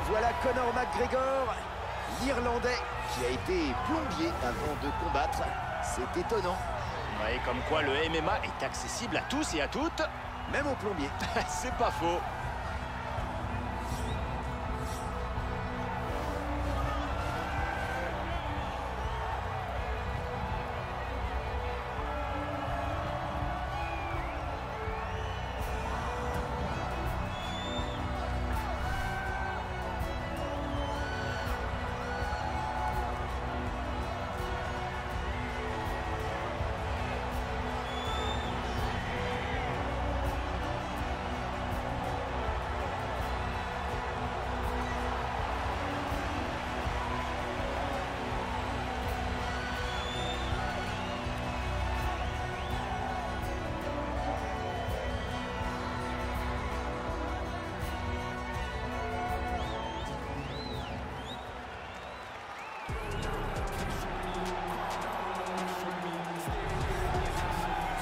voilà Conor McGregor, l'Irlandais, qui a été plombier avant de combattre. C'est étonnant. Ouais, comme quoi le MMA est accessible à tous et à toutes. Même aux plombiers. C'est pas faux.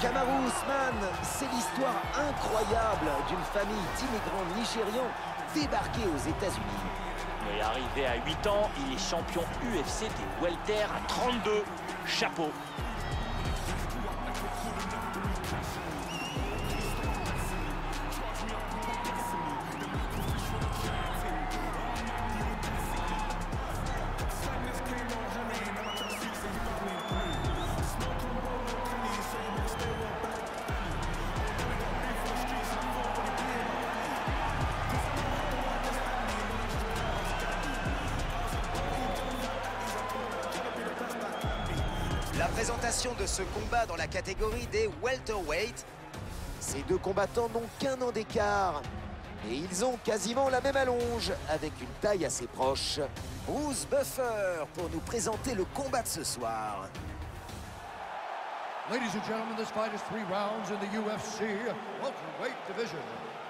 Kamaru Usman, c'est l'histoire incroyable d'une famille d'immigrants nigérians débarqués aux États-Unis. Et arrivé à 8 ans, il est champion UFC des welter à 32. Chapeau. La présentation de ce combat dans la catégorie des welterweight. Ces deux combattants n'ont qu'un an d'écart. Et ils ont quasiment la même allonge, avec une taille assez proche. Bruce Buffer pour nous présenter le combat de ce soir. Ladies and gentlemen, this fight is 3 rounds in the UFC welterweight division.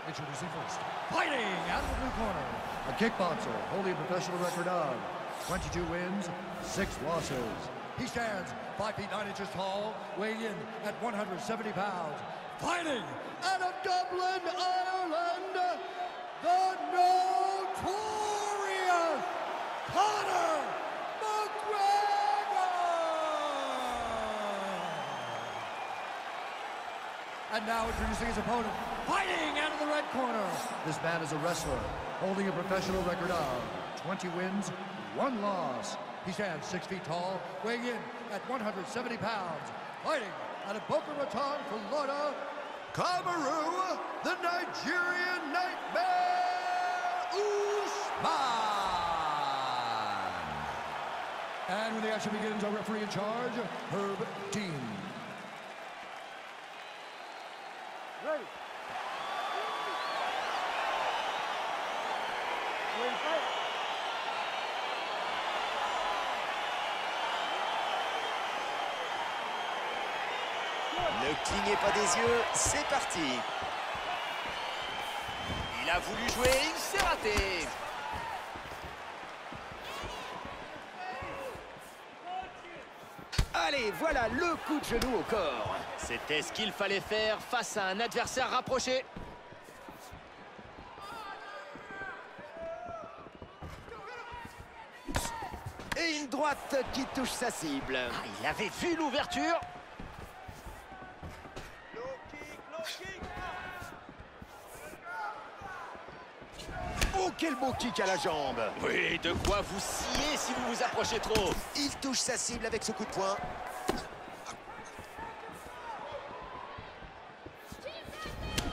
Introducing first, fighting out of the blue corner, a kickboxer holding a professional record of 22 wins, 6 losses. He stands 5 feet 9 inches tall, weighing in at 170 pounds. Fighting out of Dublin, Ireland, the notorious Conor McGregor! And now introducing his opponent, fighting out of the red corner. This man is a wrestler, holding a professional record of 20 wins, 1 loss. He stands 6 feet tall, weighing in at 170 pounds. Fighting out of Boca Raton, Florida, Kamaru, the Nigerian Nightmare Usman. And when the action begins, our referee in charge, Herb Dean. Ready. Ne clignez pas des yeux, c'est parti. Il a voulu jouer, il s'est raté. Allez, voilà le coup de genou au corps. C'était ce qu'il fallait faire face à un adversaire rapproché. Et une droite qui touche sa cible. Ah, il avait vu l'ouverture. Oh, quel beau kick à la jambe. Oui, de quoi vous scier si vous vous approchez trop. Il touche sa cible avec ce coup de poing.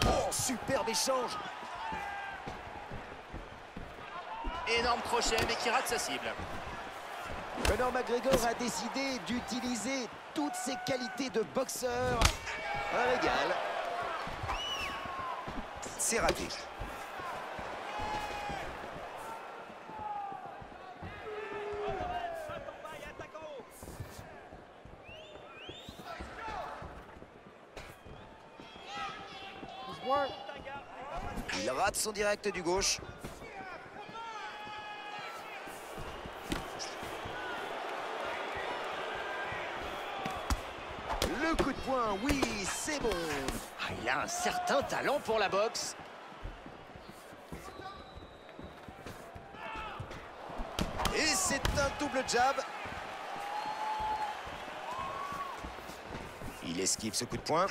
Oh, superbe échange. Énorme crochet, mais qui rate sa cible. Conor McGregor a décidé d'utiliser toutes ses qualités de boxeur. Un régal. C'est raté. Il rate son direct du gauche. Le coup de poing, oui, c'est bon. Ah, il a un certain talent pour la boxe. c'est un double jab. Il esquive ce coup de poing.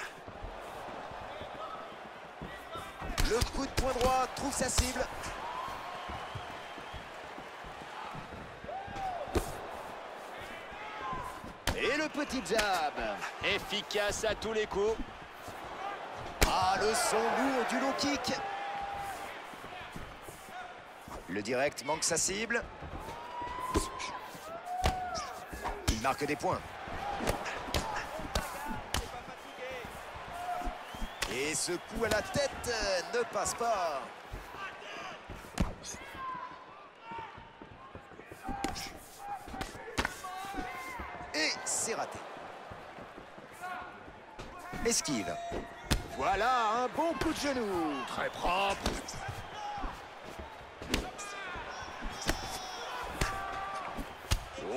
Le coup de poing droit trouve sa cible. Et le petit jab. Efficace à tous les coups. Ah, le son lourd du low kick. Le direct manque sa cible. Il marque des points. Et ce coup à la tête ne passe pas. Et c'est raté. Esquive. Voilà un bon coup de genou. Très propre.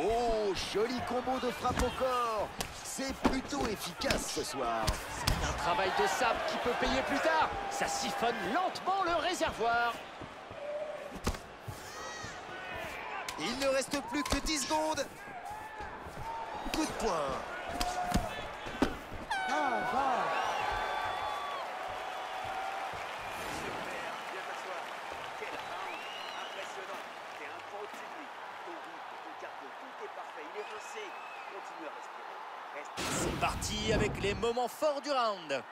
Oh, joli combo de frappe au corps. C'est plutôt efficace ce soir. Un travail de sabre qui peut payer plus tard. Ça siphonne lentement le réservoir. Il ne reste plus que 10 secondes. Coup de poing. C'est parti avec les moments forts du round.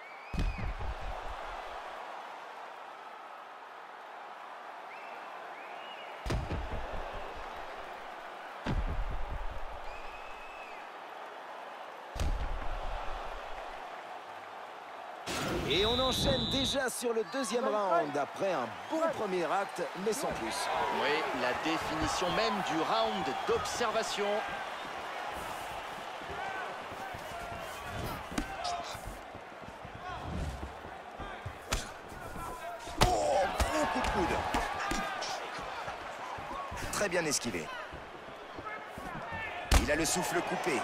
Et on enchaîne déjà sur le deuxième round après un bon premier acte, mais sans plus. Oui, la définition même du round d'observation. Oh, gros coup de coude. Très bien esquivé. Il a le souffle coupé.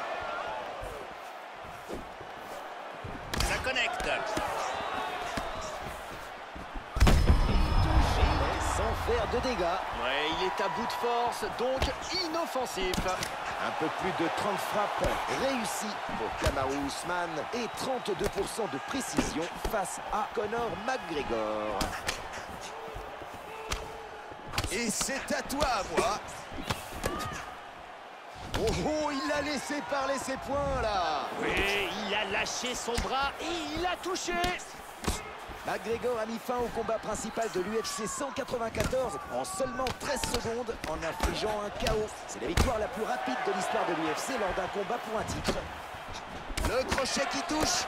Ça connecte. Sans faire de dégâts. Ouais, il est à bout de force, donc inoffensif. Un peu plus de 30 frappes réussies pour Kamaru Usman et 32% de précision face à Conor McGregor. Et c'est à toi, moi. Oh, oh, il a laissé parler ses poings, là. Oui, il a lâché son bras et il a touché. McGregor a mis fin au combat principal de l'UFC 194 en seulement 13 secondes en infligeant un KO. C'est la victoire la plus rapide de l'histoire de l'UFC lors d'un combat pour un titre. Le crochet qui touche.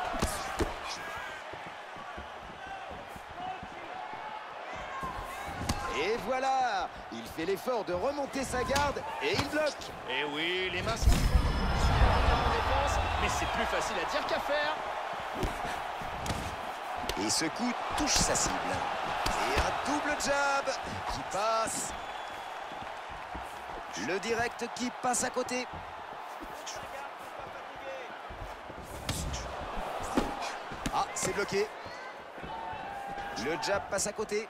Et voilà, il fait l'effort de remonter sa garde et il bloque. Et oui, les mains sont en défense, mais c'est plus facile à dire qu'à faire. Et ce coup touche sa cible. Et un double jab qui passe. Le direct qui passe à côté. Ah, c'est bloqué. Le jab passe à côté.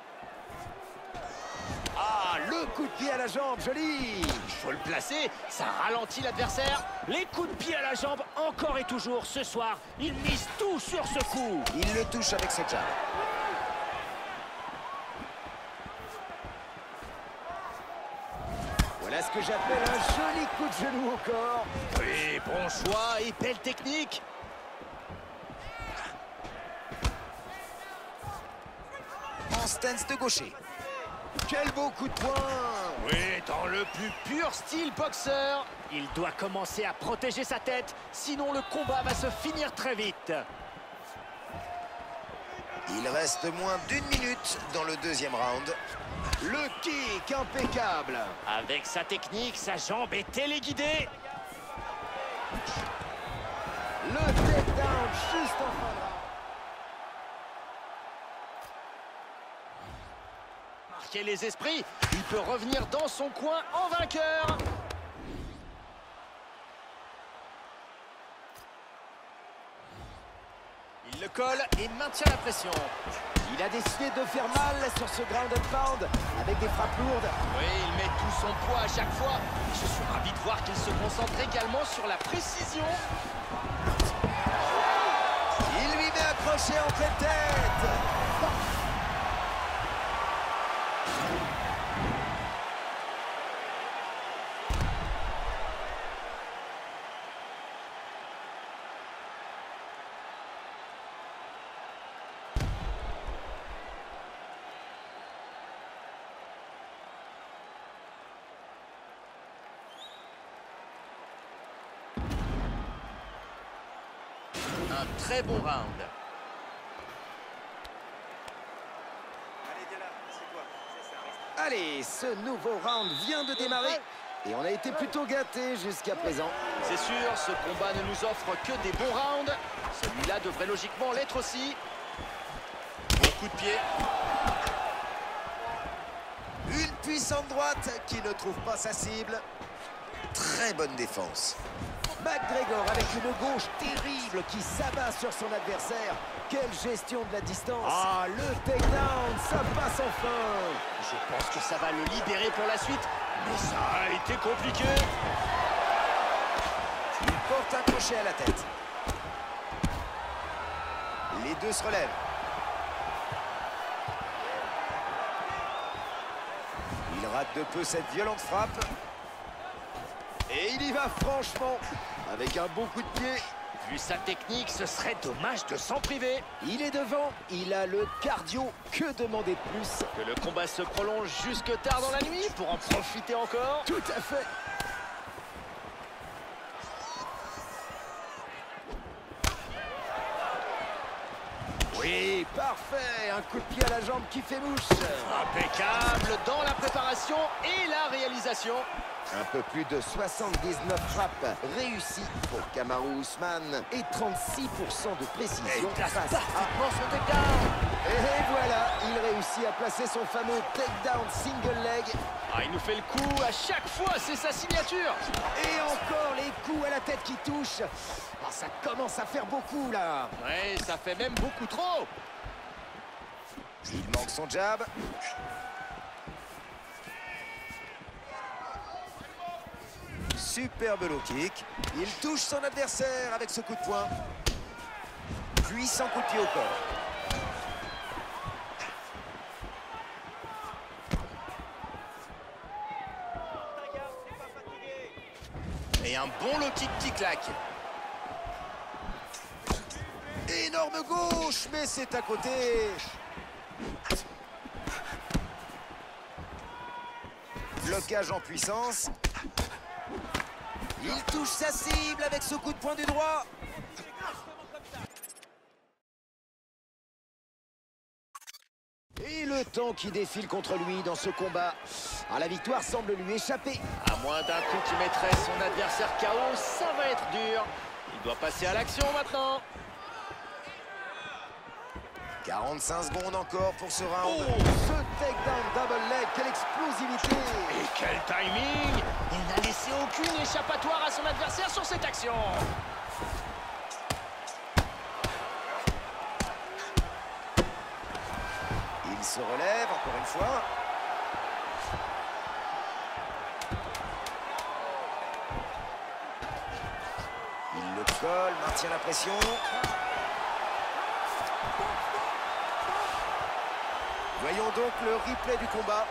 Ah, le coup de pied à la jambe, joli. Il faut le placer, ça ralentit l'adversaire. Les coups de pied à la jambe, encore et toujours ce soir. Il mise tout sur ce coup. Il le touche avec ce jab. Voilà ce que j'appelle un joli coup de genou au corps. Oui, bon choix et belle technique. En stance de gaucher. Quel beau coup de poing! Oui, dans le plus pur style boxeur. Il doit commencer à protéger sa tête, sinon le combat va se finir très vite. Il reste moins d'1 minute dans le deuxième round. Le kick impeccable. Avec sa technique, sa jambe est téléguidée. Le takedown juste en fin de round. Marquer les esprits, il peut revenir dans son coin en vainqueur. Il le colle et maintient la pression. Il a décidé de faire mal sur ce ground and pound avec des frappes lourdes. Oui, il met tout son de poids à chaque fois. Je suis ravi de voir qu'il se concentre également sur la précision. Il lui met un crochet en pleine tête. Un très bon round. Allez, ce nouveau round vient de démarrer. Et on a été plutôt gâtés jusqu'à présent. C'est sûr, ce combat ne nous offre que des bons rounds. Celui-là devrait logiquement l'être aussi. Bon coup de pied. Une puissante droite qui ne trouve pas sa cible. Très bonne défense. McGregor avec une gauche terrible qui s'abat sur son adversaire. Quelle gestion de la distance. Ah, le takedown, ça passe enfin. Je pense que ça va le libérer pour la suite. Mais ça a été compliqué. Il porte un crochet à la tête. Les deux se relèvent. Il rate de peu cette violente frappe. Et il y va franchement, avec un bon coup de pied. Vu sa technique, ce serait dommage de s'en priver. Il est devant, il a le cardio. Que demander de plus? Que le combat se prolonge jusque tard dans la nuit pour en profiter encore. Tout à fait. Oui, parfait. Un coup de pied à la jambe qui fait mouche. Impeccable dans la préparation et la réalisation. Un peu plus de 79 frappes réussies pour Kamaru Usman et 36% de précision face à... son takedown. Et voilà, il réussit à placer son fameux takedown single leg. Ah, il nous fait le coup à chaque fois, c'est sa signature. Et encore les coups à la tête qui touchent. Ah, ça commence à faire beaucoup là. Ouais, ça fait même beaucoup trop. Il manque son jab. Superbe low kick. Il touche son adversaire avec ce coup de poing. Puissant coup de pied au corps. Et un bon low kick qui claque. Énorme gauche, mais c'est à côté. Blocage en puissance. Il touche sa cible avec ce coup de poing du droit. Et le temps qui défile contre lui dans ce combat. Ah, la victoire semble lui échapper. À moins d'un coup qui mettrait son adversaire KO, ça va être dur. Il doit passer à l'action maintenant. 45 secondes encore pour ce round. Oh, ce takedown double leg, quelle explosivité. Et quel timing. Il n'a laissé aucune échappatoire à son adversaire sur cette action. Il se relève encore une fois. Il le colle, maintient la pression. Voyons donc le replay du combat.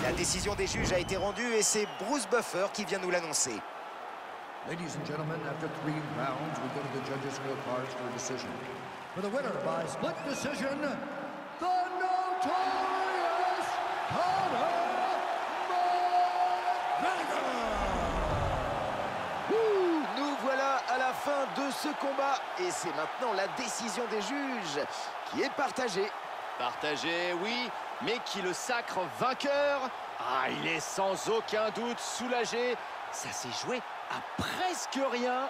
La décision des juges a été rendue et c'est Bruce Buffer qui vient nous l'annoncer. Ladies and gentlemen, after 3 rounds, we go to the judges' scorecards for a decision. For the winner by split decision, the notorious Conor McGregor! Nous voilà à la fin de ce combat et c'est maintenant la décision des juges qui est partagée. Partagé, oui, mais qui le sacre vainqueur. Ah, il est sans aucun doute soulagé. Ça s'est joué à presque rien.